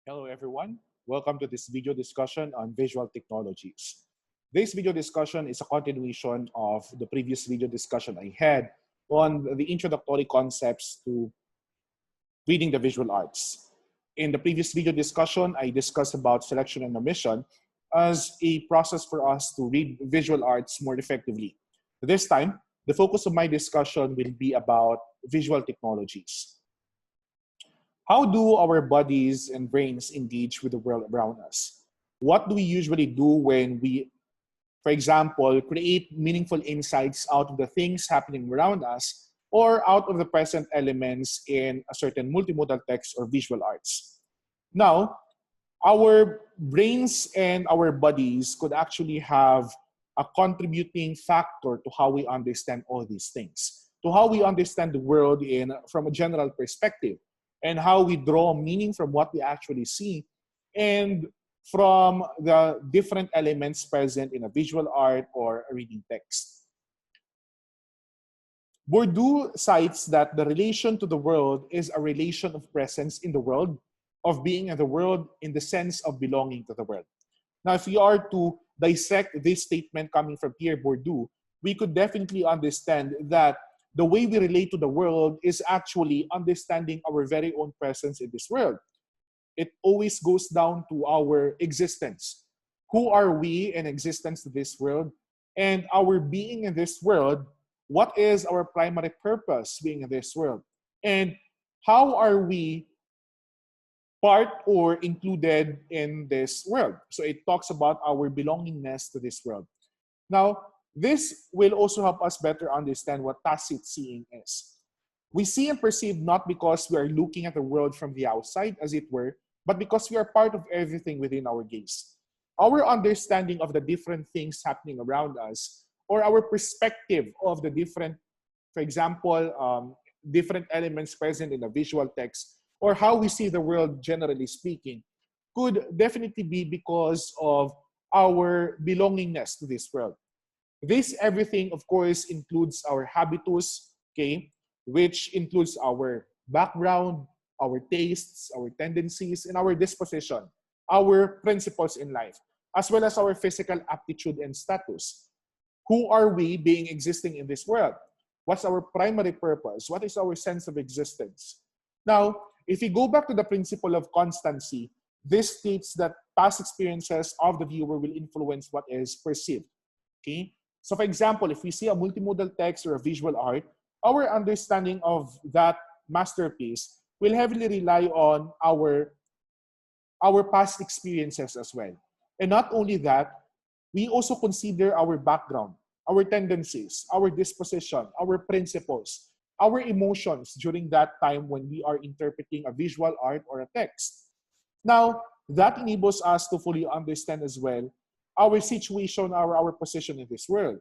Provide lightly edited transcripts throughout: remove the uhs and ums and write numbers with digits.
Hello everyone. Welcome to this video discussion on visual technologies. This video discussion is a continuation of the previous video discussion I had on the introductory concepts to reading the visual arts. In the previous video discussion, I discussed about selection and omission as a process for us to read visual arts more effectively. This time, the focus of my discussion will be about visual technologies. How do our bodies and brains engage with the world around us? What do we usually do when we, for example, create meaningful insights out of the things happening around us or out of the present elements in a certain multimodal text or visual arts? Now, our brains and our bodies could actually have a contributing factor to how we understand all these things, to how we understand the world from a general perspective, and how we draw meaning from what we actually see and from the different elements present in a visual art or a reading text. Bourdieu cites that the relation to the world is a relation of presence in the world, of being in the world in the sense of belonging to the world. Now, if we are to dissect this statement coming from Pierre Bourdieu, we could definitely understand that the way we relate to the world is actually understanding our very own presence in this world. It always goes down to our existence. Who are we in existence to this world? And our being in this world, what is our primary purpose being in this world? And how are we part or included in this world? So it talks about our belongingness to this world. Now, this will also help us better understand what tacit seeing is. We see and perceive not because we are looking at the world from the outside, as it were, but because we are part of everything within our gaze. Our understanding of the different things happening around us, or our perspective of the different, for example, different elements present in a visual text, or how we see the world generally speaking, could definitely be because of our belongingness to this world. This everything, of course, includes our habitus, okay, which includes our background, our tastes, our tendencies, and our disposition, our principles in life, as well as our physical aptitude and status. Who are we being existing in this world? What's our primary purpose? What is our sense of existence? Now, if we go back to the principle of constancy, this states that past experiences of the viewer will influence what is perceived. Okay? So for example, if we see a multimodal text or a visual art, our understanding of that masterpiece will heavily rely on our past experiences as well. And not only that, we also consider our background, our tendencies, our disposition, our principles, our emotions during that time when we are interpreting a visual art or a text. Now, that enables us to fully understand as well our situation, our position in this world.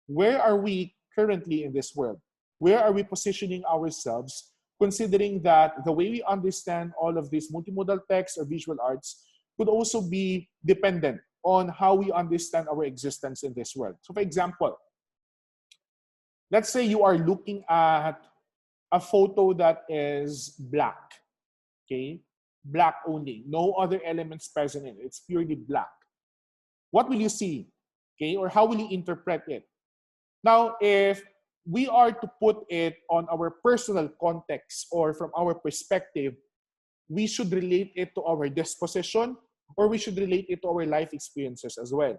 Where are we currently in this world? Where are we positioning ourselves, considering that the way we understand all of these multimodal text or visual arts could also be dependent on how we understand our existence in this world. So for example, let's say you are looking at a photo that is black, okay? Black only, no other elements present in it. It's purely black. What will you see? Okay, or how will you interpret it? Now, if we are to put it on our personal context or from our perspective, we should relate it to our disposition or we should relate it to our life experiences as well.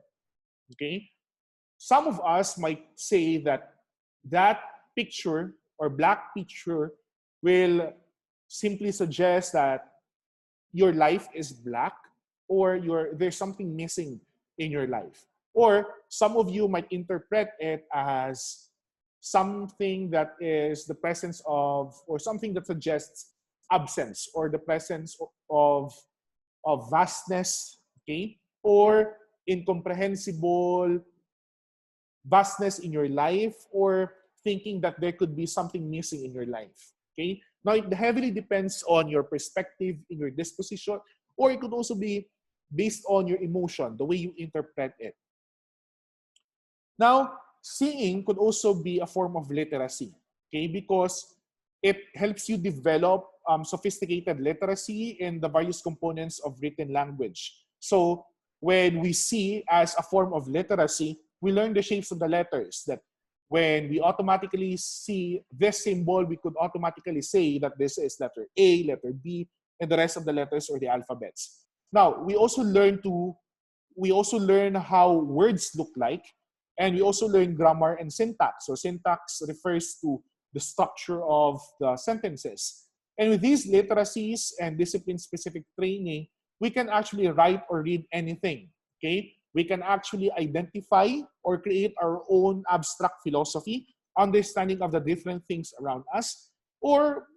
Okay? Some of us might say that that picture or black picture will simply suggest that your life is black or there's something missing in your life. Or some of you might interpret it as something that is the presence of, or something that suggests absence or the presence of vastness, okay? Or incomprehensible vastness in your life, or thinking that there could be something missing in your life, okay? Now, it heavily depends on your perspective, in your disposition, or it could also be based on your emotion, the way you interpret it. Now, seeing could also be a form of literacy, okay? Because it helps you develop sophisticated literacy in the various components of written language. So when we see as a form of literacy, we learn the shapes of the letters, that when we automatically see this symbol, we could automatically say that this is letter A, letter B, and the rest of the letters or the alphabets. Now, we also learn how words look like, and we also learn grammar and syntax. So syntax refers to the structure of the sentences. And with these literacies and discipline-specific training, we can actually write or read anything, okay? We can actually identify or create our own abstract philosophy, understanding of the different things around us, or,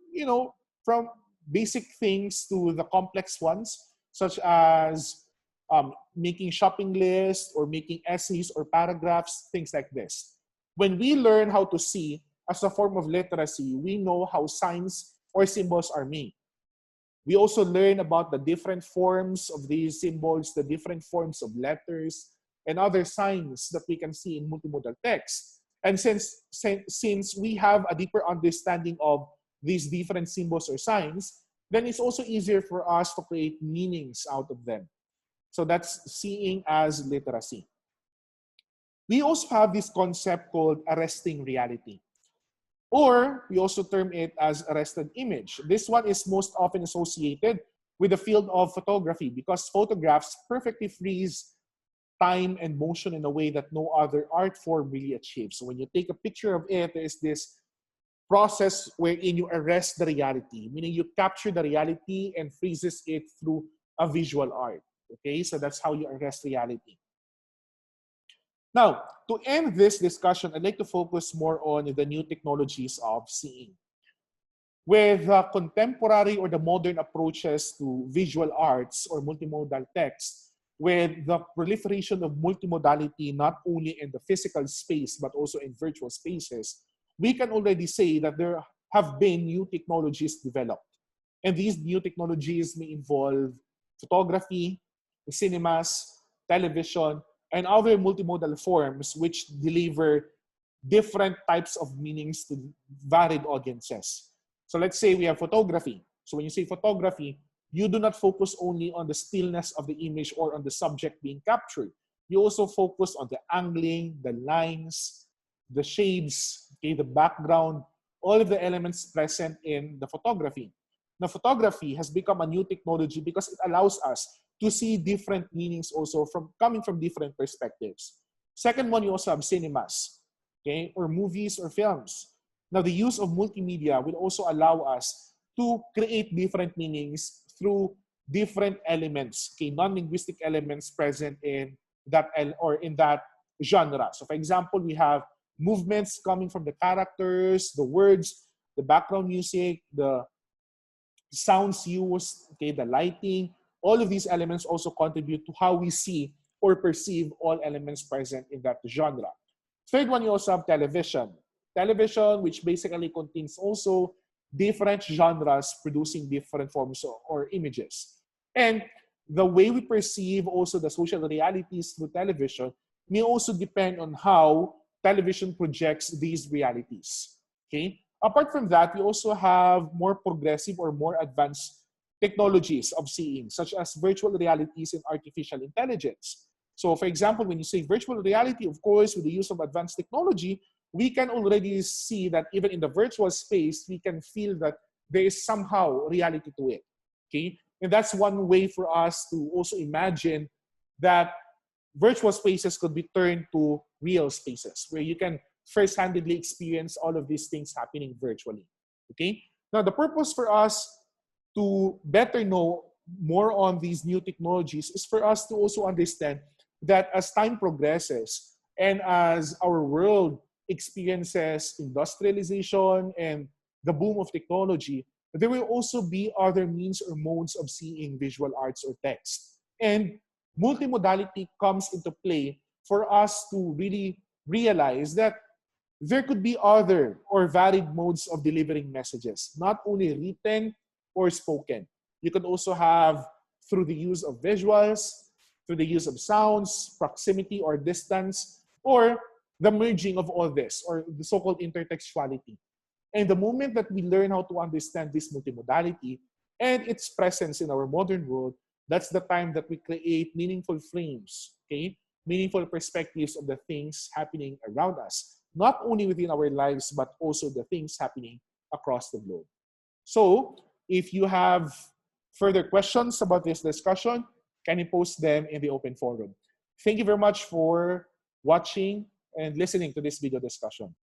from basic things to the complex ones, such as making shopping lists or making essays or paragraphs, things like this. When we learn how to see as a form of literacy, we know how signs or symbols are made. We also learn about the different forms of these symbols, the different forms of letters, and other signs that we can see in multimodal text. And since we have a deeper understanding of these different symbols or signs, then it's also easier for us to create meanings out of them. So that's seeing as literacy. We also have this concept called arresting reality, or we also term it as arrested image. This one is most often associated with the field of photography because photographs perfectly freeze time and motion in a way that no other art form really achieves. So when you take a picture of it, there is this process wherein you arrest the reality, meaning you capture the reality and freezes it through a visual art. Okay, so that's how you arrest reality. Now, to end this discussion, I'd like to focus more on the new technologies of seeing. With the contemporary or the modern approaches to visual arts or multimodal text, with the proliferation of multimodality not only in the physical space but also in virtual spaces, we can already say that there have been new technologies developed. And these new technologies may involve photography, cinemas, television, and other multimodal forms which deliver different types of meanings to varied audiences. So let's say we have photography. So when you say photography, you do not focus only on the stillness of the image or on the subject being captured. You also focus on the angling, the lines, the shades, okay, the background, all of the elements present in the photography. Now, photography has become a new technology because it allows us to see different meanings also coming from different perspectives. Second one, you also have cinemas, okay, or movies or films. Now, the use of multimedia will also allow us to create different meanings through different elements, okay, non-linguistic elements present in that in that genre. So, for example, we have movements coming from the characters, the words, the background music, the sounds used, okay, the lighting. All of these elements also contribute to how we see or perceive all elements present in that genre. Third one, you also have television. Television, which basically contains also different genres producing different forms or images. And the way we perceive also the social realities through television may also depend on how television projects these realities. Okay? Apart from that, we also have more progressive or more advanced technologies of seeing, such as virtual realities and artificial intelligence. So, for example, when you say virtual reality, of course, with the use of advanced technology, we can already see that even in the virtual space, we can feel that there is somehow reality to it. Okay? And that's one way for us to also imagine that virtual spaces could be turned to real spaces where you can first-handedly experience all of these things happening virtually. Okay? Now, the purpose for us to better know more on these new technologies is for us to also understand that as time progresses and as our world experiences industrialization and the boom of technology, there will also be other means or modes of seeing visual arts or text. And multimodality comes into play for us to really realize that there could be other or varied modes of delivering messages, not only written or spoken. You could also have through the use of visuals, through the use of sounds, proximity or distance, or the merging of all this, or the so-called intertextuality. And the moment that we learn how to understand this multimodality and its presence in our modern world, that's the time that we create meaningful frames, okay? Meaningful perspectives of the things happening around us, not only within our lives, but also the things happening across the globe. So, if you have further questions about this discussion, can you post them in the open forum? Thank you very much for watching and listening to this video discussion.